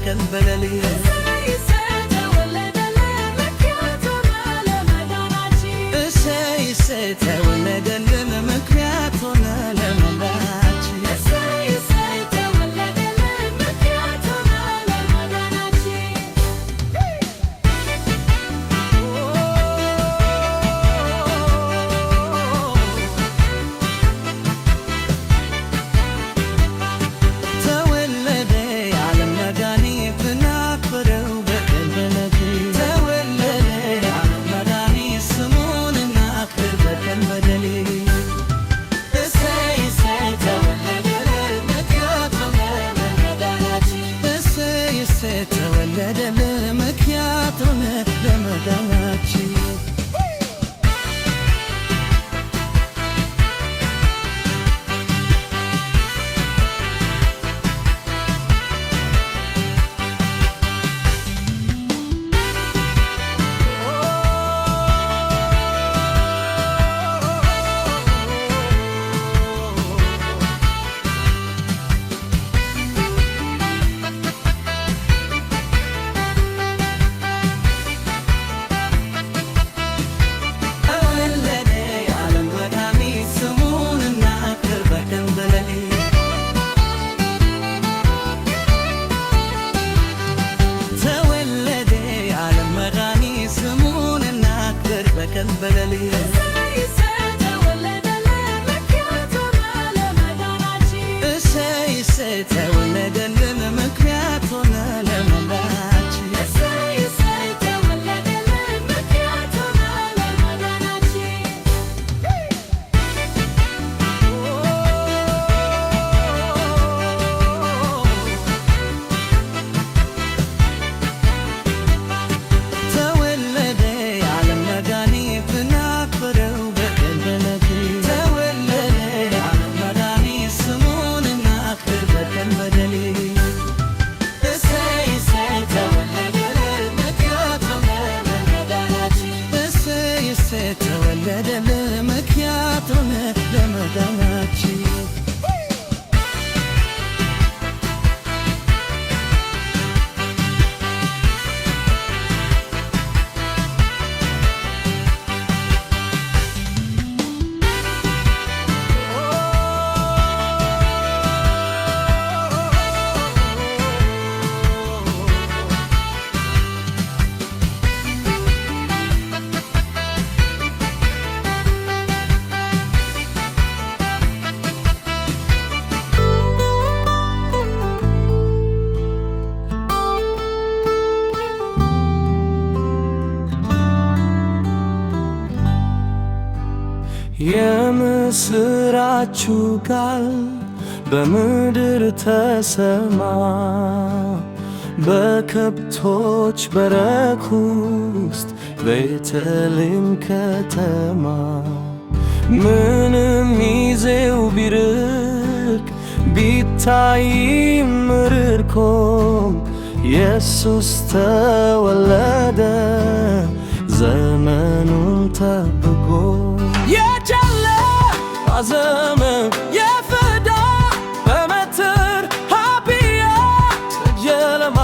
በቀን በሌሊት እሰይ እሰይ ተወለደልን ምክንያት ሆነ ለመዳናችን ተወለደልን ምክንያት ሆነ ለመዳናችን በቀን በሌሊት እሰይ እሰይ ተወለደልን ምክንያት ሆነ ለመዳናችን ተወለደልን ምክንያት ሆነ ለመዳናችን የምስራቹ ቃል በምድር ተሰማ በከብቶች በረት ውስጥ ቤተልሔም ከተማ ምንም ይዜው ቢርቅ ቢታይም ርቆም ኢየሱስ ተወለደ ዘመኑን ጠብቆ ዘመን የፍዳ በመትር ሀቢያ ጀለማ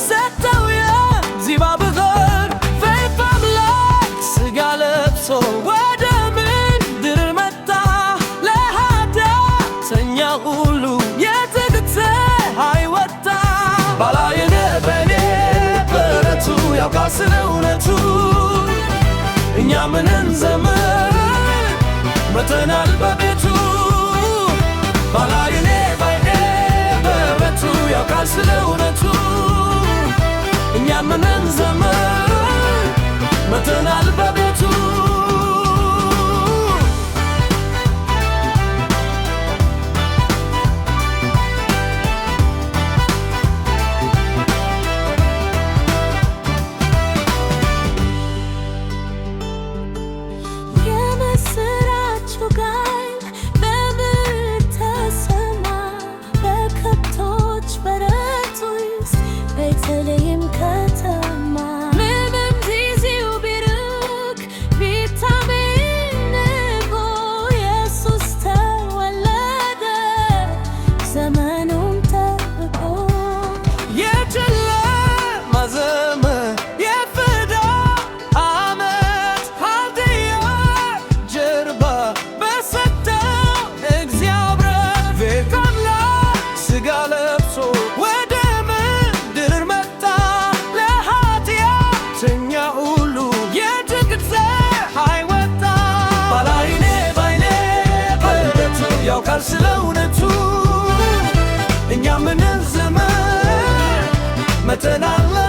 ሰተውየ ዚባ ብኸር ፈይፍ አምላክ ስጋ ለብሶ ወደ ምድር መጣ ለኃጢአተኛ ሁሉ የትንሣኤ ወጣ ባላየነ በኔ በረቱ ያውቃል ስለ እውነቱ እኛ ምንን ዘመን መተናል በቤቱ ባላየኔ ባይኔ በረቱ ያውቃል ስለ እውነቱ እኛ ምንን ዘመን መተናል በቤቱ ቤተልሔም ከተማ ምንም ጊዜው ቢርቅ ያውቃል ስለ እውነቱ እኛ ምንን ዘመን መተናል